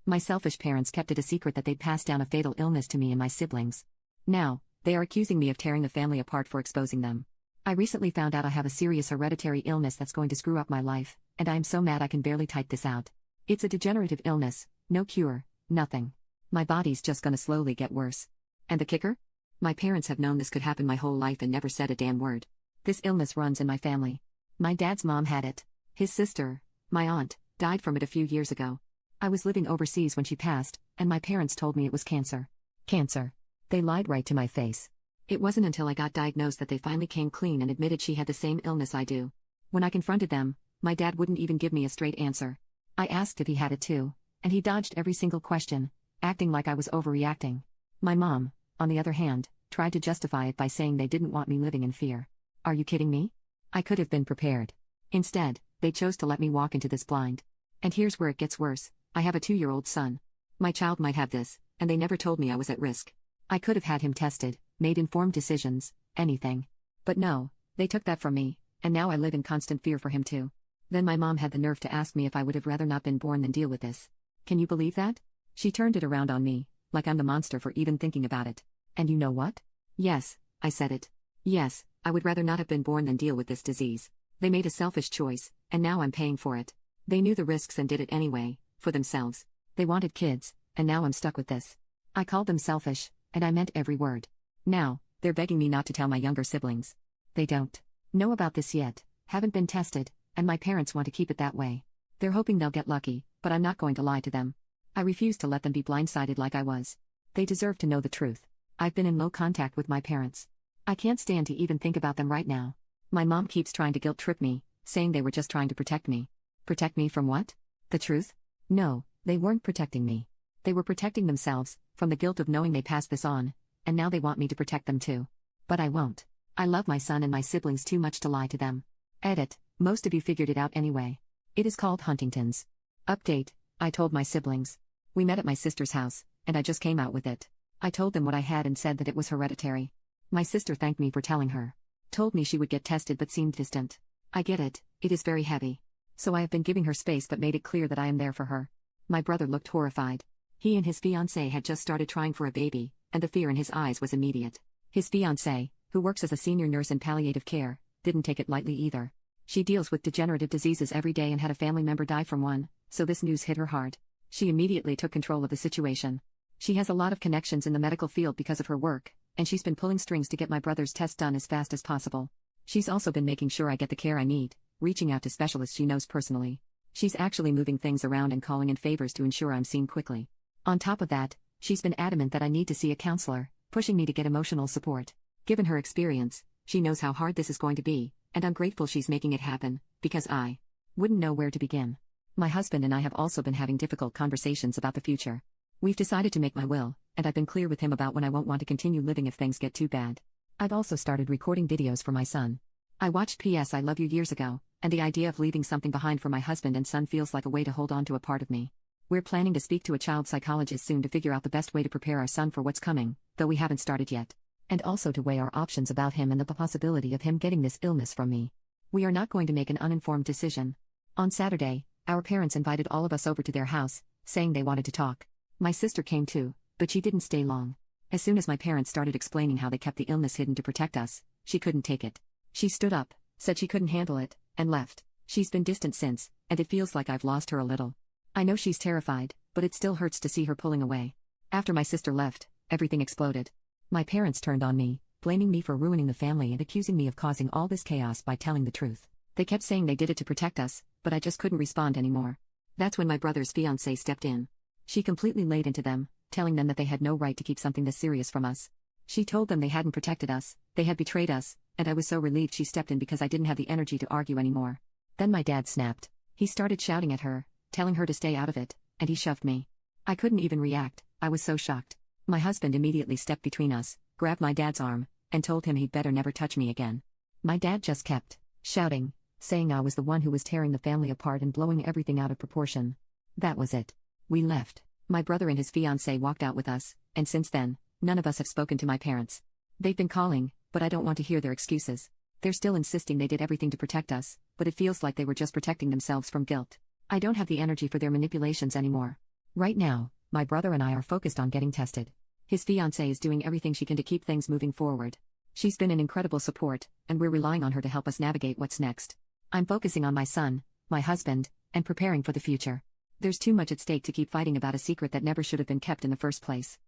My selfish parents kept it a secret that they'd passed down a fatal illness to me and my siblings. Now, they are accusing me of tearing the family apart for exposing them. I recently found out I have a serious hereditary illness that's going to screw up my life, and I am so mad I can barely type this out. It's a degenerative illness, no cure, nothing. My body's just gonna slowly get worse. And the kicker? My parents have known this could happen my whole life and never said a damn word. This illness runs in my family. My dad's mom had it. His sister, my aunt, died from it a few years ago. I was living overseas when she passed, and my parents told me it was cancer. Cancer. They lied right to my face. It wasn't until I got diagnosed that they finally came clean and admitted she had the same illness I do. When I confronted them, my dad wouldn't even give me a straight answer. I asked if he had it too, and he dodged every single question, acting like I was overreacting. My mom, on the other hand, tried to justify it by saying they didn't want me living in fear. Are you kidding me? I could have been prepared. Instead, they chose to let me walk into this blind. And here's where it gets worse. I have a 2-year-old son. My child might have this, and they never told me I was at risk. I could have had him tested, made informed decisions, anything. But no, they took that from me, and now I live in constant fear for him too. Then my mom had the nerve to ask me if I would have rather not been born than deal with this. Can you believe that? She turned it around on me, like I'm the monster for even thinking about it. And you know what? Yes, I said it. Yes, I would rather not have been born than deal with this disease. They made a selfish choice, and now I'm paying for it. They knew the risks and did it anyway, for themselves. They wanted kids, and now I'm stuck with this. I called them selfish, and I meant every word. Now, they're begging me not to tell my younger siblings. They don't know about this yet, haven't been tested, and my parents want to keep it that way. They're hoping they'll get lucky, but I'm not going to lie to them. I refuse to let them be blindsided like I was. They deserve to know the truth. I've been in low contact with my parents. I can't stand to even think about them right now. My mom keeps trying to guilt trip me, saying they were just trying to protect me. Protect me from what? The truth? No, they weren't protecting me. They were protecting themselves, from the guilt of knowing they passed this on, and now they want me to protect them too. But I won't. I love my son and my siblings too much to lie to them. Edit, most of you figured it out anyway. It is called Huntington's. Update, I told my siblings. We met at my sister's house, and I just came out with it. I told them what I had and said that it was hereditary. My sister thanked me for telling her. Told me she would get tested but seemed distant. I get it, it is very heavy. So I have been giving her space but made it clear that I am there for her. My brother looked horrified. He and his fiancée had just started trying for a baby, and the fear in his eyes was immediate. His fiancée, who works as a senior nurse in palliative care, didn't take it lightly either. She deals with degenerative diseases every day and had a family member die from one, so this news hit her hard. She immediately took control of the situation. She has a lot of connections in the medical field because of her work, and she's been pulling strings to get my brother's test done as fast as possible. She's also been making sure I get the care I need, reaching out to specialists she knows personally. She's actually moving things around and calling in favors to ensure I'm seen quickly. On top of that, she's been adamant that I need to see a counselor, pushing me to get emotional support. Given her experience, she knows how hard this is going to be, and I'm grateful she's making it happen, because I wouldn't know where to begin. My husband and I have also been having difficult conversations about the future. We've decided to make my will, and I've been clear with him about when I won't want to continue living if things get too bad. I've also started recording videos for my son. I watched P.S. I Love You years ago, and the idea of leaving something behind for my husband and son feels like a way to hold on to a part of me. We're planning to speak to a child psychologist soon to figure out the best way to prepare our son for what's coming, though we haven't started yet. And also to weigh our options about him and the possibility of him getting this illness from me. We are not going to make an uninformed decision. On Saturday, our parents invited all of us over to their house, saying they wanted to talk. My sister came too, but she didn't stay long. As soon as my parents started explaining how they kept the illness hidden to protect us, she couldn't take it. She stood up, said she couldn't handle it, and left. She's been distant since, and it feels like I've lost her a little. I know she's terrified, but it still hurts to see her pulling away. After my sister left, everything exploded. My parents turned on me, blaming me for ruining the family and accusing me of causing all this chaos by telling the truth. They kept saying they did it to protect us, but I just couldn't respond anymore. That's when my brother's fiancée stepped in. She completely laid into them, telling them that they had no right to keep something this serious from us. She told them they hadn't protected us, they had betrayed us, and I was so relieved she stepped in because I didn't have the energy to argue anymore. Then my dad snapped. He started shouting at her, telling her to stay out of it, and he shoved me. I couldn't even react, I was so shocked. My husband immediately stepped between us, grabbed my dad's arm, and told him he'd better never touch me again. My dad just kept shouting, saying I was the one who was tearing the family apart and blowing everything out of proportion. That was it. We left. My brother and his fiancée walked out with us, and since then, none of us have spoken to my parents. They've been calling, but I don't want to hear their excuses. They're still insisting they did everything to protect us, but it feels like they were just protecting themselves from guilt. I don't have the energy for their manipulations anymore. Right now, my brother and I are focused on getting tested. His fiancée is doing everything she can to keep things moving forward. She's been an incredible support, and we're relying on her to help us navigate what's next. I'm focusing on my son, my husband, and preparing for the future. There's too much at stake to keep fighting about a secret that never should have been kept in the first place.